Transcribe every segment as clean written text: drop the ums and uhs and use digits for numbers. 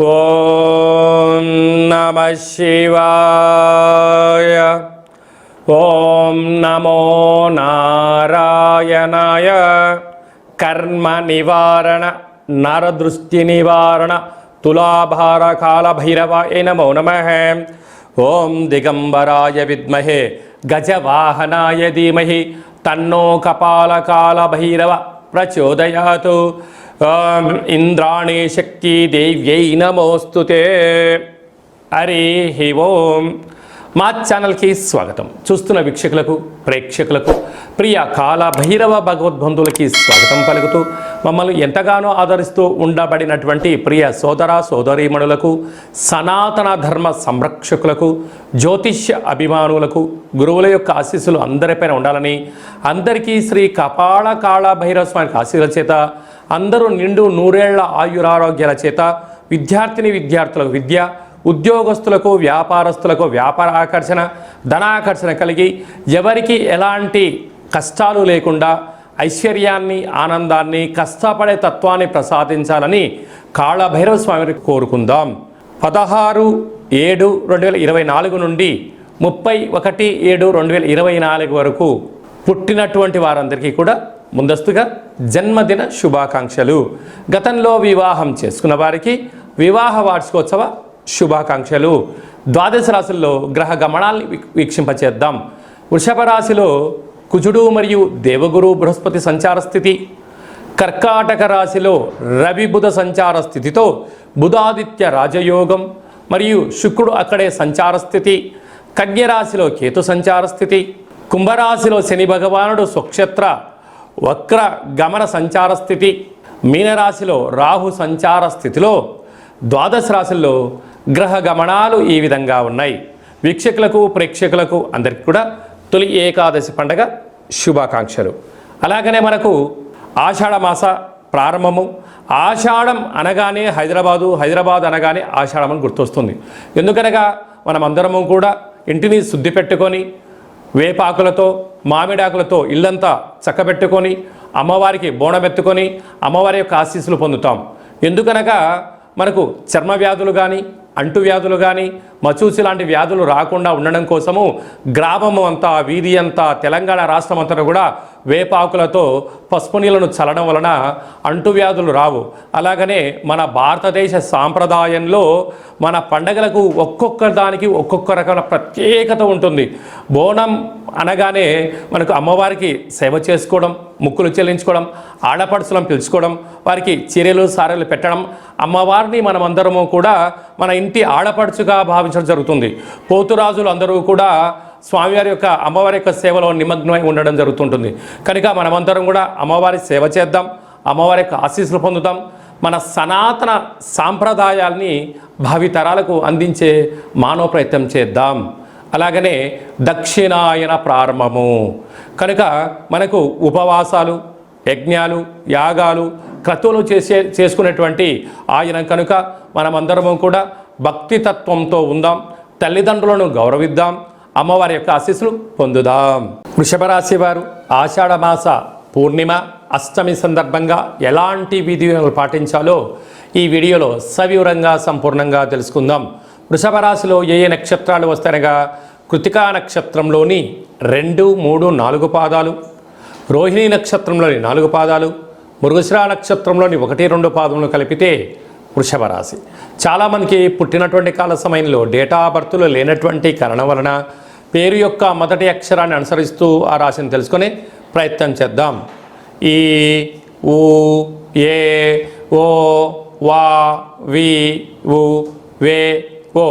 ఓం నమః శివాయ. ఓం నమో నారాయణాయ. కర్మ నివారణ నరదృష్టి నివారణ తులాభార కాల భైరవాయ నమో నమః. ఓం దిగంబరాయ విద్మహే గజవాహనాయ ధీమహి తన్నో కపాల కాల భైరవ ప్రచోదయాతు. ఓం ఇంద్రాణి శక్తి దేవ్యై నమోస్తుతే. హరి ఓం. మా ఛానల్కి స్వాగతం. చూస్తున్న వీక్షకులకు ప్రేక్షకులకు ప్రియ కాల భైరవ భగవద్బంధువులకి స్వాగతం పలుకుతూ మమ్మల్ని ఎంతగానో ఆదరిస్తూ ఉండబడినటువంటి ప్రియ సోదర సోదరీమణులకు, సనాతన ధర్మ సంరక్షకులకు, జ్యోతిష్య అభిమానులకు గురువుల యొక్క ఆశీస్సులు అందరిపైన ఉండాలని, అందరికీ శ్రీ కపాల కాళ భైరవ స్వామి ఆశీస్సుల చేత అందరూ నిండు నూరేళ్ల ఆయురారోగ్యాల చేత విద్యార్థులకు విద్య, ఉద్యోగస్తులకు వ్యాపారస్తులకు వ్యాపార ఆకర్షణ, ధనాకర్షణ కలిగి ఎవరికి ఎలాంటి కష్టాలు లేకుండా ఐశ్వర్యాన్ని, ఆనందాన్ని, కష్టపడే తత్వాన్ని ప్రసాదించాలని కాళభైరవ స్వామిని కోరుకుందాం. 16/7/2024 నుండి 31/7/2024 వరకు పుట్టినటువంటి వారందరికీ కూడా ముందస్తుగా జన్మదిన శుభాకాంక్షలు. గతంలో వివాహం చేసుకున్న వారికి వివాహ వార్షికోత్సవ శుభాకాంక్షలు. ద్వాదశ రాశుల్లో గ్రహ గమనాల్ని వీక్షింపచేద్దాం. వృషభ రాశిలో కుజుడు మరియు దేవగురు బృహస్పతి సంచార స్థితి. కర్కాటక రాశిలో రవి బుధ సంచార స్థితితో బుధాదిత్య రాజయోగం మరియు శుక్రుడు అక్కడే సంచార స్థితి. కన్యరాశిలో కేతు సంచార స్థితి. కుంభరాశిలో శని భగవానుడు స్వక్షేత్ర వక్ర గమన సంచార స్థితి. మీనరాశిలో రాహు సంచార స్థితిలో ద్వాదశ రాశుల్లో గ్రహ గమనాలు ఈ విధంగా ఉన్నాయి. వీక్షకులకు ప్రేక్షకులకు అందరికీ కూడా తొలి ఏకాదశి పండగ శుభాకాంక్షలు. అలాగనే మనకు ఆషాఢ మాస ప్రారంభము. ఆషాఢం అనగానే హైదరాబాద్ అనగానే ఆషాఢం అని గుర్తొస్తుంది. ఎందుకనగా మనమందరము కూడా ఇంటిని శుద్ధి పెట్టుకొని వేపాకులతో మామిడాకులతో ఇల్లంతా చక్కబెట్టుకొని అమ్మవారికి బోనమెత్తుకొని అమ్మవారి యొక్క ఆశీస్సులు పొందుతాం. ఎందుకనగా మనకు చర్మ వ్యాధులు కానీ, అంటు వ్యాధులు కానీ, మచూసి లాంటి వ్యాధులు రాకుండా ఉండడం కోసము గ్రామము అంతా, వీధి అంతా, తెలంగాణ రాష్ట్రం అంతా కూడా వేపాకులతో పసుపు నీళ్ళను చల్లడం వలన అంటువ్యాధులు రావు. అలాగనే మన భారతదేశ సాంప్రదాయంలో మన పండగలకు ఒక్కొక్క దానికి ఒక్కొక్క రకమైన ప్రత్యేకత ఉంటుంది. బోనం అనగానే మనకు అమ్మవారికి సేవ చేసుకోవడం, ముక్కులు చెల్లించుకోవడం, ఆడపడుచులను పిలుచుకోవడం, వారికి చీరలు సారెలు పెట్టడం, అమ్మవారిని మనమందరము కూడా మన ఇంటి ఆడపడుచుగా భావించడం జరుగుతుంది. పోతురాజులు అందరూ కూడా స్వామివారి యొక్క అమ్మవారి యొక్క సేవలో నిమగ్నమై ఉండడం జరుగుతుంటుంది. కనుక మనమందరం కూడా అమ్మవారి సేవ చేద్దాం, అమ్మవారి యొక్క ఆశీస్సులు పొందుతాం. మన సనాతన సాంప్రదాయాల్ని భావితరాలకు అందించే మానవ ప్రయత్నం చేద్దాం. అలాగనే దక్షిణాయన ప్రారంభము కనుక మనకు ఉపవాసాలు, యజ్ఞాలు, యాగాలు, క్రతువులు చేసుకునేటువంటి ఆయన కనుక మనమందరము కూడా భక్తితత్వంతో ఉందాం, తల్లిదండ్రులను గౌరవిద్దాం, అమ్మవారి యొక్క ఆశీస్సులు పొందుదాం. వృషభ రాశి వారు ఆషాఢ మాస పూర్ణిమ అష్టమి సందర్భంగా ఎలాంటి విధులను పాటించాలో ఈ వీడియోలో సవివరంగా సంపూర్ణంగా తెలుసుకుందాం. వృషభ రాశిలో ఏ నక్షత్రాలు వస్తాయనగా కృతికా నక్షత్రంలోని 2, 3, 4 పాదాలు, రోహిణి నక్షత్రంలోని 4 పాదాలు, మృగశిర నక్షత్రంలోని 1, 2 పాదములు కలిపితే వృషభ రాశి. చాలామందికి పుట్టినటువంటి కాల సమయంలో డేటా ఆఫ్ బర్త్లు లేనటువంటి కారణం వలన పేరు యొక్క మొదటి అక్షరాన్ని అనుసరిస్తూ ఆ రాశిని తెలుసుకునే ప్రయత్నం చేద్దాం. ఈ, ఊ, ఏ, ఓ, వా, వి, ఉ, వే, ఓ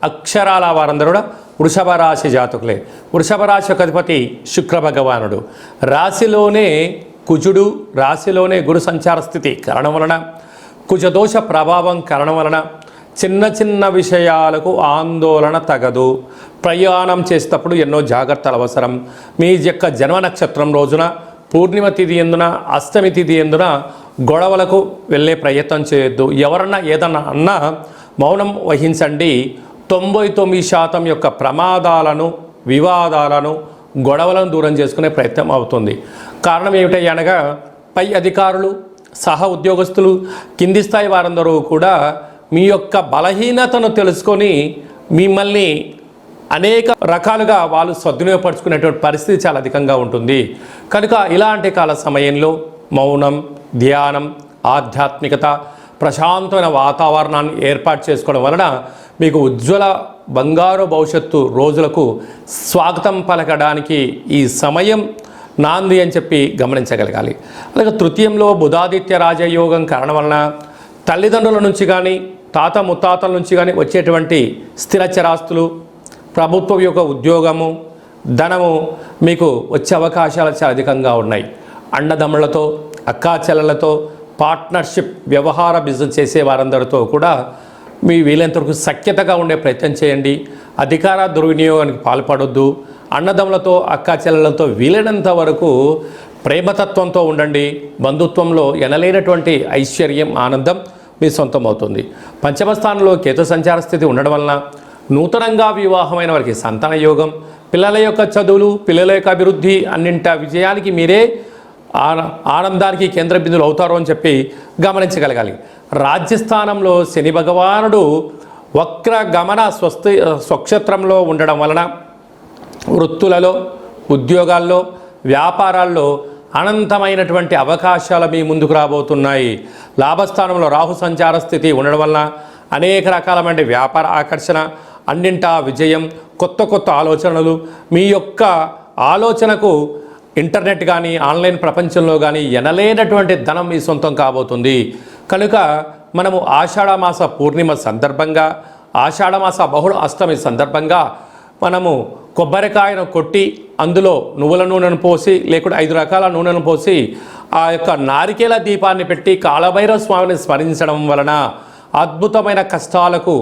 అక్షరాల వారందరూ కూడా వృషభ రాశి జాతకులే. వృషభ రాశి యొక్క అధిపతి శుక్ర భగవానుడు. రాశిలోనే కుజుడు, రాశిలోనే గురు సంచార స్థితి కారణం వలన, కుజదోష ప్రభావం కారణం వలన చిన్న చిన్న విషయాలకు ఆందోళన తగదు. ప్రయాణం చేసేటప్పుడు ఎన్నో జాగ్రత్తలు అవసరం. మీ యొక్క జన్మ నక్షత్రం రోజున, పూర్ణిమ తిథి ఎందున, అష్టమి తిథి ఎందున గొడవలకు వెళ్ళే ప్రయత్నం చేయొద్దు. ఎవరన్నా ఏదన్నా అన్నా మౌనం వహించండి. 99% యొక్క ప్రమాదాలను, వివాదాలను, గొడవలను దూరం చేసుకునే ప్రయత్నం అవుతుంది. కారణం ఏమిటనగా పై అధికారులు, సహ ఉద్యోగస్తులు, కింది స్థాయి వారందరూ కూడా మీ యొక్క బలహీనతను తెలుసుకొని మిమ్మల్ని అనేక రకాలుగా వాళ్ళు సద్వినియోగపరుచుకునేటువంటి పరిస్థితి చాలా అధికంగా ఉంటుంది. కనుక ఇలాంటి కాల సమయంలో మౌనం, ధ్యానం, ఆధ్యాత్మికత, ప్రశాంతమైన వాతావరణాన్ని ఏర్పాటు చేసుకోవడం వలన మీకు ఉజ్వల బంగారు భవిష్యత్తు రోజులకు స్వాగతం పలకడానికి ఈ సమయం నాంది అని చెప్పి గమనించగలగాలి. అలాగే తృతీయంలో బుధాదిత్య రాజయోగం కారణం వలన తల్లిదండ్రుల నుంచి కానీ తాత ముత్తాతల నుంచి కానీ వచ్చేటువంటి స్థిర చరాస్తులు, ప్రభుత్వం యొక్క ఉద్యోగము, ధనము మీకు వచ్చే అవకాశాలు చాలా అధికంగా ఉన్నాయి. అన్నదమ్ములతో, అక్కా చెల్లెలతో పార్ట్నర్షిప్, వ్యవహార బిజినెస్ చేసే వారందరితో కూడా మీ వీలైనంతవరకు సఖ్యతగా ఉండే ప్రయత్నం చేయండి. అధికార దుర్వినియోగానికి పాల్పడొద్దు. అన్నదమ్ములతో, అక్కా చెల్లెలతో వీలైనంత వరకు ప్రేమతత్వంతో ఉండండి. బంధుత్వంలో ఎనలేనటువంటి ఐశ్వర్యం, ఆనందం మీ సొంతం అవుతుంది. పంచమ స్థానంలో కేతు సంచార స్థితి ఉండడం వలన నూతనంగా వివాహమైన వారికి సంతాన యోగం, పిల్లల యొక్క చదువులు, పిల్లల యొక్క అభివృద్ధి, అన్నింట విజయానికి మీరే ఆనందానికి కేంద్ర బిందువులు అవుతారు అని చెప్పి గమనించగలగాలి. రాజ్యస్థానంలో శని భగవానుడు వక్ర గమన స్వక్షేత్రంలో ఉండడం వలన వృత్తులలో, ఉద్యోగాల్లో, వ్యాపారాల్లో అనంతమైనటువంటి అవకాశాలు మీ ముందుకు రాబోతున్నాయి. లాభస్థానంలో రాహు సంచార స్థితి ఉండడం వలన అనేక రకాలమైన వ్యాపార ఆకర్షణ, అన్నింటా విజయం, కొత్త కొత్త ఆలోచనలు, మీ యొక్క ఆలోచనకు ఇంటర్నెట్ కానీ ఆన్లైన్ ప్రపంచంలో కానీ ఎనలేనటువంటి ధనం మీ సొంతం కాబోతుంది. కనుక మనము ఆషాఢమాస పూర్ణిమ సందర్భంగా, ఆషాఢమాస బహుళ అష్టమి సందర్భంగా మనము కొబ్బరికాయను కొట్టి అందులో నువ్వుల నూనెను పోసి, లేకుంటే 5 రకాల నూనెను పోసి ఆ యొక్క నారికేల దీపాన్ని పెట్టి కాలభైరవ స్వామిని స్మరించడం వలన అద్భుతమైన కష్టాలకు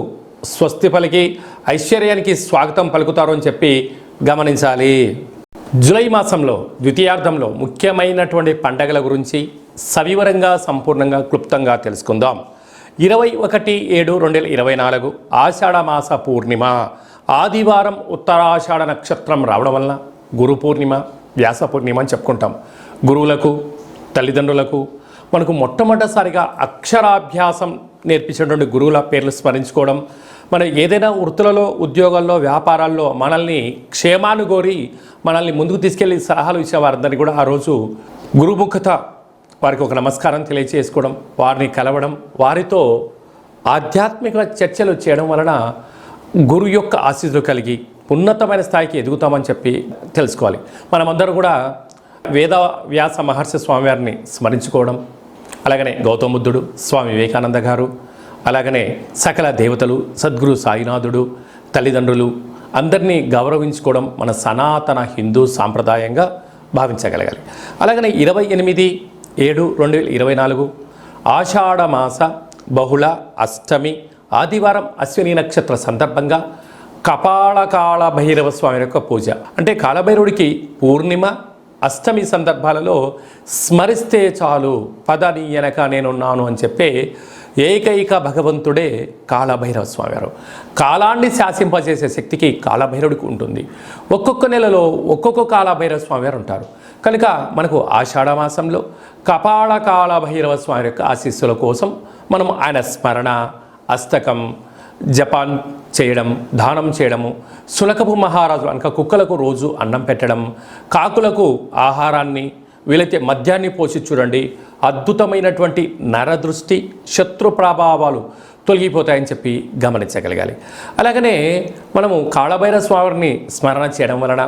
స్వస్తి పలికి ఐశ్వర్యానికి స్వాగతం పలుకుతారు అని చెప్పి గమనించాలి. జూలై మాసంలో ద్వితీయార్థంలో ముఖ్యమైనటువంటి పండగల గురించి సవివరంగా, సంపూర్ణంగా, క్లుప్తంగా తెలుసుకుందాం. 21/7/2024 ఆషాఢమాస పూర్ణిమ ఆదివారం, ఉత్తరాషాఢ నక్షత్రం రావడం వలన గురు పూర్ణిమ, వ్యాస పూర్ణిమ అని చెప్పుకుంటాం. గురువులకు, తల్లిదండ్రులకు మనకు మొట్టమొదటిసారిగా అక్షరాభ్యాసం నేర్పించినటువంటి గురువుల పేర్లు స్మరించుకోవడం, మనం ఏదైనా వృత్తులలో, ఉద్యోగాల్లో, వ్యాపారాల్లో మనల్ని క్షేమాన్ని కోరి మనల్ని ముందుకు తీసుకెళ్ళి సలహాలు ఇచ్చే వారందరినీ కూడా ఆ రోజు గురుముఖత వారికి ఒక నమస్కారం తెలియజేసుకోవడం, వారిని కలవడం, వారితో ఆధ్యాత్మిక చర్చలు చేయడం వలన గురు యొక్క ఆశీస్సులు కలిగి ఉన్నతమైన స్థాయికి ఎదుగుతామని చెప్పి తెలుసుకోవాలి. మనమందరూ కూడా వేద వ్యాస మహర్షి స్వామివారిని స్మరించుకోవడం, అలాగనే గౌతమ బుద్ధుడు, స్వామి వివేకానంద గారు, అలాగనే సకల దేవతలు, సద్గురు సాయినాథుడు, తల్లిదండ్రులు అందరినీ గౌరవించుకోవడం మన సనాతన హిందూ సాంప్రదాయంగా భావించగలగాలి. అలాగనే 28/7/2024 ఆషాఢమాస బహుళ అష్టమి ఆదివారం అశ్విని నక్షత్ర సందర్భంగా కపాళకాళ భైరవ స్వామి యొక్క పూజ. అంటే కాళభైరవుడికి పూర్ణిమ, అష్టమి సందర్భాలలో స్మరిస్తే చాలు, పదని వెనక నేనున్నాను అని చెప్పే ఏకైక భగవంతుడే కాళభైరవ స్వామివారు. కాలాన్ని శాసింపజేసే శక్తికి కాళభైరవుడికి ఉంటుంది. ఒక్కొక్క నెలలో ఒక్కొక్క కాళభైరవ స్వామివారు ఉంటారు. కనుక మనకు ఆషాఢమాసంలో కపాళకాళ భైరవ స్వామి యొక్క ఆశీస్సుల కోసం మనం ఆయన స్మరణ, అష్టకం, జపాన్ చేయడం, దానం చేయడము, సులకపు మహారాజు అనక కుక్కలకు రోజు అన్నం పెట్టడం, కాకులకు ఆహారాన్ని, వీలైతే మద్యాన్ని పోసి చూడండి. అద్భుతమైనటువంటి నరదృష్టి, శత్రు ప్రభావాలు తొలగిపోతాయని చెప్పి గమనించగలగాలి. అలాగనే మనము కాళభైరవ స్వామిని స్మరణ చేయడం వలన,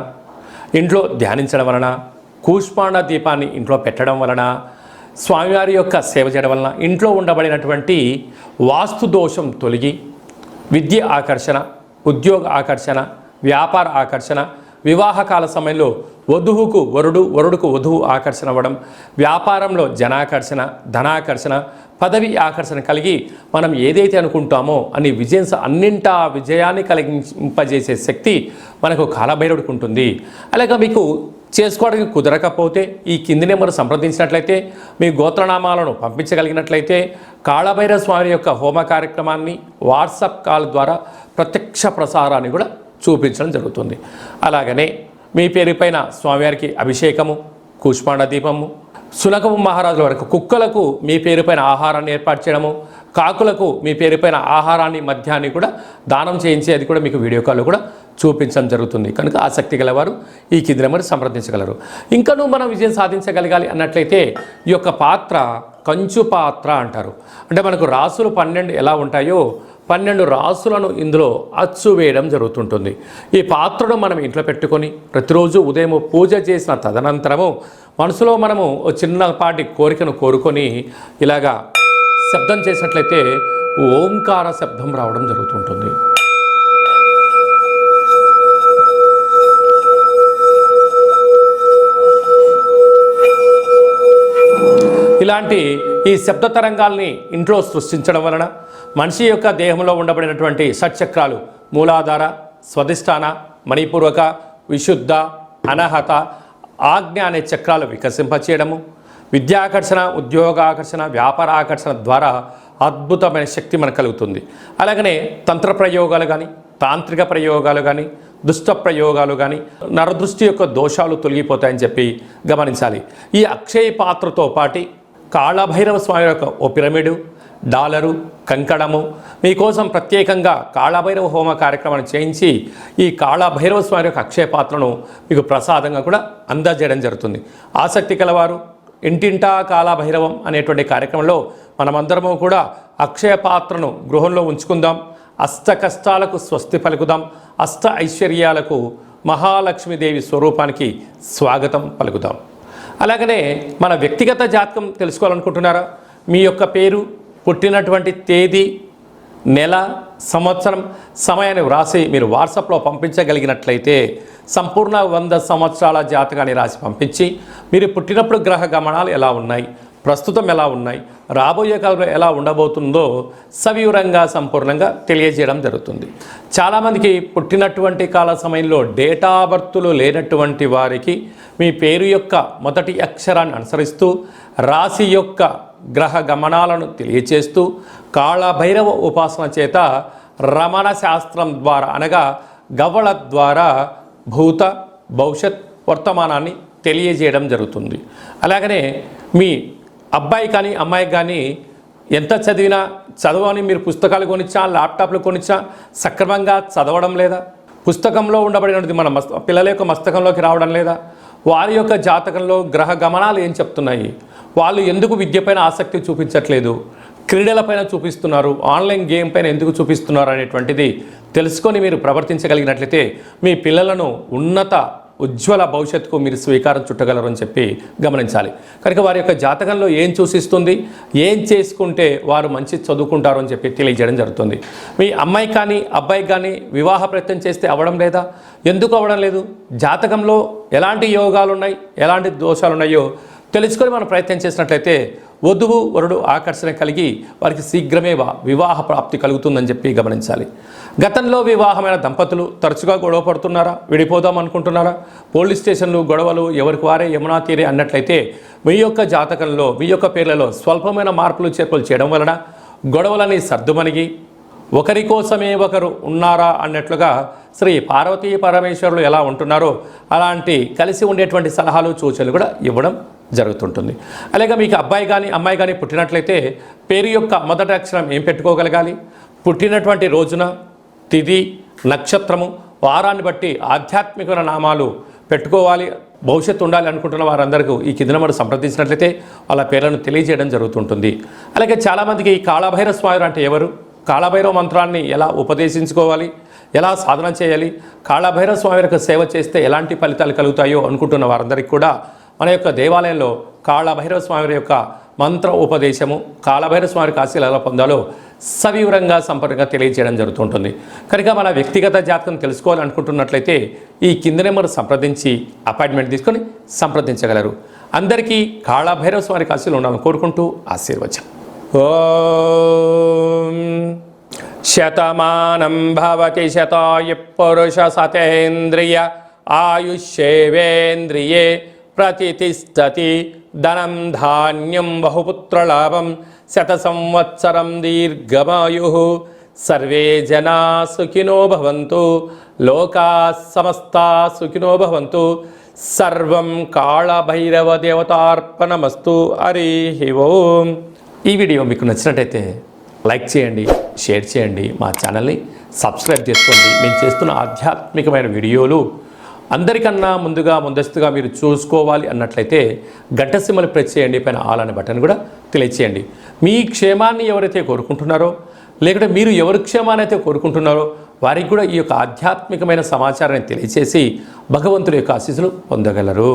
ఇంట్లో ధ్యానించడం వలన, కూష్మాండ దీపాన్ని ఇంట్లో పెట్టడం వలన, స్వామివారి యొక్క సేవ చేయడం వలన ఇంట్లో ఉండబడినటువంటి వాస్తు దోషం తొలగి విద్య ఆకర్షణ, ఉద్యోగ ఆకర్షణ, వ్యాపార ఆకర్షణ, వివాహకాల సమయంలో వధువుకు వరుడు, వరుడుకు వధువు ఆకర్షణ అవ్వడం, వ్యాపారంలో జనాకర్షణ, ధనాకర్షణ, పదవి ఆకర్షణ కలిగి మనం ఏదైతే అనుకుంటామో అని అన్నింటా విజయాన్ని కలిగింపజేసే శక్తి మనకు కాళభైరవుడికి ఉంటుంది. అలాగే మీకు చేసుకోవడానికి కుదరకపోతే ఈ కింది నెంబర్ సంప్రదించినట్లయితే, మీ గోత్రనామాలను పంపించగలిగినట్లయితే కాళభైరవ స్వామి యొక్క హోమ కార్యక్రమాన్ని వాట్సాప్ కాల్ ద్వారా ప్రత్యక్ష ప్రసారాన్ని కూడా చూపించడం జరుగుతుంది. అలాగనే మీ పేరుపైన స్వామివారికి అభిషేకము, కూష్మాండ దీపము, సులకపు మహారాజుల వరకు కుక్కలకు మీ పేరుపైన ఆహారాన్ని ఏర్పాటు చేయడము, కాకులకు మీ పేరుపైన ఆహారాన్ని మద్యాన్ని కూడా దానం చేయించి అది కూడా మీకు వీడియో కాల్లో కూడా చూపించడం జరుగుతుంది. కనుక ఆసక్తి గలవారు ఈ కింది నెంబర్ సంప్రదించగలరు. ఇంకనూ మనం విజయం సాధించగలగాలి అన్నట్లయితే ఈ యొక్క పాత్ర కంచు పాత్ర అంటారు. అంటే మనకు రాసులు 12 ఎలా ఉంటాయో 12 రాసులను ఇందులో అచ్చు వేయడం జరుగుతుంటుంది. ఈ పాత్రను మనం ఇంట్లో పెట్టుకొని ప్రతిరోజు ఉదయం పూజ చేసిన తదనంతరము మనసులో మనము చిన్నపాటి కోరికను కోరుకొని ఇలాగా శబ్దం చేసినట్లయితే ఓంకార శబ్దం రావడం జరుగుతుంటుంది. ఇలాంటి ఈ శబ్ద తరంగాల్ని ఇంట్లో సృష్టించడం వలన మనిషి యొక్క దేహంలో ఉండబడినటువంటి షట్చక్రాలు మూలాధార, స్వధిష్టాన, మణిపూర్వక, విశుద్ధ, అనహత, ఆజ్ఞ అనే చక్రాలు వికసింపచేయడము, విద్యాకర్షణ, ఉద్యోగాకర్షణ, వ్యాపార ఆకర్షణ ద్వారా అద్భుతమైన శక్తి మనకు కలుగుతుంది. అలాగనే తంత్ర ప్రయోగాలు కానీ, తాంత్రిక ప్రయోగాలు కానీ, దుష్ట ప్రయోగాలు కానీ, నరదృష్టి యొక్క దోషాలు తొలగిపోతాయని చెప్పి గమనించాలి. ఈ అక్షయ పాత్రతో పాటు కాళభైరవ స్వామి యొక్క ఓ పిరమిడు, డాలరు, కంకణము మీకోసం ప్రత్యేకంగా కాళభైరవ హోమ కార్యక్రమాన్ని చేయించి ఈ కాళభైరవ స్వామి యొక్క అక్షయ పాత్రను మీకు ప్రసాదంగా కూడా అందజేయడం జరుగుతుంది. ఆసక్తి కలవారు ఇంటింటా కాళభైరవం అనేటువంటి కార్యక్రమంలో మనమందరము కూడా అక్షయ పాత్రను గృహంలో ఉంచుకుందాం. అష్ట కష్టాలకు స్వస్తి పలుకుదాం. అష్ట ఐశ్వర్యాలకు మహాలక్ష్మీదేవి స్వరూపానికి స్వాగతం పలుకుదాం. అలాగనే మన వ్యక్తిగత జాతకం తెలుసుకోవాలనుకుంటున్నారా? మీ యొక్క పేరు, పుట్టినటువంటి తేదీ, నెల, సంవత్సరం, సమయాన్ని వ్రాసి మీరు వాట్సాప్లో పంపించగలిగినట్లయితే సంపూర్ణ 100 సంవత్సరాల జాతకాన్ని రాసి పంపించి మీరు పుట్టినప్పుడు గ్రహ గమనాలు ఎలా ఉన్నాయి, ప్రస్తుతం ఎలా ఉన్నాయి, రాబోయే కాలంలో ఎలా ఉండబోతుందో సవివరంగా సంపూర్ణంగా తెలియజేయడం జరుగుతుంది. చాలామందికి పుట్టినటువంటి కాల సమయంలో డేటా బర్తులు లేనటువంటి వారికి మీ పేరు యొక్క మొదటి అక్షరాన్ని అనుసరిస్తూ రాశి యొక్క గ్రహ గమనాలను తెలియచేస్తూ కాళభైరవ ఉపాసన చేత రమణ శాస్త్రం ద్వారా అనగా గవ్వల ద్వారా భూత, భవిష్యత్, వర్తమానాన్ని తెలియజేయడం జరుగుతుంది. అలాగనే మీ అబ్బాయి కానీ అమ్మాయి కానీ ఎంత చదివినా చదవని మీరు పుస్తకాలు కొనిచ్చా, ల్యాప్టాప్లు కొనిచ్చా సక్రమంగా చదవడం లేదా, పుస్తకంలో ఉండబడినది మన పిల్లల యొక్క మస్తకంలోకి రావడం లేదా, వారి యొక్క జాతకంలో గ్రహ గమనాలు ఏం చెప్తున్నాయి, వాళ్ళు ఎందుకు విద్యపైన ఆసక్తి చూపించట్లేదు, క్రీడలపైన చూపిస్తున్నారు, ఆన్లైన్ గేమ్ పైన ఎందుకు చూపిస్తున్నారు అనేటువంటిది తెలుసుకొని మీరు ప్రవర్తించగలిగినట్లయితే మీ పిల్లలను ఉన్నత ఉజ్వల భవిష్యత్తుకు మీరు స్వీకారం చుట్టగలరు అని చెప్పి గమనించాలి. కనుక వారి యొక్క జాతకంలో ఏం సూచిస్తుంది, ఏం చేసుకుంటే వారు మంచి చదువుకుంటారు అని చెప్పి తెలియజేయడం జరుగుతుంది. మీ అమ్మాయి కానీ అబ్బాయి కానీ వివాహ ప్రయత్నం చేస్తే అవ్వడం లేదా, ఎందుకు అవ్వడం లేదు, జాతకంలో ఎలాంటి యోగాలు ఉన్నాయి, ఎలాంటి దోషాలు ఉన్నాయో తెలుసుకొని మనం ప్రయత్నం చేసినట్లయితే వధువు వరుడు ఆకర్షణ కలిగి వారికి శీఘ్రమే వివాహ ప్రాప్తి కలుగుతుందని చెప్పి గమనించాలి. గతంలో వివాహమైన దంపతులు తరచుగా గొడవ పడుతున్నారా, విడిపోదాం అనుకుంటున్నారా, పోలీస్ స్టేషన్లు, గొడవలు ఎవరికి వారే యమునా తీరే అన్నట్లయితే మీ యొక్క జాతకంలో మీ యొక్క పేర్లలో స్వల్పమైన మార్పులు చేర్పులు చేయడం వలన గొడవలని సర్దుమణిగి ఒకరి కోసమే ఒకరు ఉన్నారా అన్నట్లుగా శ్రీ పార్వతీ పరమేశ్వరులు ఎలా ఉంటున్నారో అలాంటి కలిసి ఉండేటువంటి సలహాలు సూచనలు కూడా ఇవ్వడం జరుగుతుంటుంది. అలాగే మీకు అబ్బాయి కానీ అమ్మాయి కానీ పుట్టినట్లయితే పేరు యొక్క మొదటి అక్షరం ఏం పెట్టుకోగలగాలి, పుట్టినటువంటి రోజున తిథి, నక్షత్రము, వారాన్ని బట్టి ఆధ్యాత్మికమైన నామాలు పెట్టుకోవాలి. భవిష్యత్తు ఉండాలి అనుకుంటున్న వారందరికీ ఈ కింద నెంబర్ సంప్రదించినట్లయితే వాళ్ళ పేర్లను తెలియజేయడం జరుగుతుంటుంది. అలాగే చాలామందికి కాళభైరవ స్వామి అంటే ఎవరు, కాళభైరవ మంత్రాన్ని ఎలా ఉపదేశించుకోవాలి, ఎలా సాధన చేయాలి, కాళభైరవ స్వామి యొక్క సేవ చేస్తే ఎలాంటి ఫలితాలు కలుగుతాయో అనుకుంటున్న వారందరికీ కూడా మన యొక్క దేవాలయంలో కాళభైరవ స్వామి యొక్క మంత్ర ఉపదేశము, కాళభైరవ స్వామి ఆశీస్సులు ఎలా పొందాలో సవివరంగా సంపూర్ణంగా తెలియజేయడం జరుగుతుంటుంది. కనుక మన వ్యక్తిగత జాతకం తెలుసుకోవాలనుకుంటున్నట్లయితే ఈ కింద నెంబర్ సంప్రదించి అపాయింట్మెంట్ తీసుకొని సంప్రదించగలరు. అందరికీ కాళభైరవ స్వామి ఆశీస్సులు ఉండాలని కోరుకుంటూ ఆశీర్వచనం. ఓం శతమానం భవతి శతాయు పురుష సతేంద్రియ ఆయుష్యేవేంద్రియే ప్రతిష్టతి ధనం ధాన్యం బహుపుత్రలాభం శత సంవత్సరం దీర్ఘమాయు సర్వే జనా సుఖినో భవంతు లోకా సమస్తా సుఖినో భవంతు సర్వం కాళభైరవ దేవతార్పణమస్తు. హరి ఓం. ఈ వీడియో మీకు నచ్చినట్టయితే లైక్ చేయండి, షేర్ చేయండి, మా ఛానల్ని సబ్స్క్రైబ్ చేసుకోండి. మేము చేస్తున్న ఆధ్యాత్మికమైన వీడియోలు అందరికన్నా ముందస్తుగా మీరు చూసుకోవాలి అన్నట్లయితే గంట సింబల్ ప్రెస్ చేయండి, పైన ఆల్ అనే బటన్ కూడా తెలియచేయండి. మీ క్షేమాన్ని ఎవరైతే కోరుకుంటున్నారో, లేకుంటే మీరు ఎవరి క్షేమాన్ని అయితే కోరుకుంటున్నారో వారికి కూడా ఈ యొక్క ఆధ్యాత్మికమైన సమాచారాన్ని తెలియచేసి భగవంతుడి యొక్క ఆశీస్సులు పొందగలరు.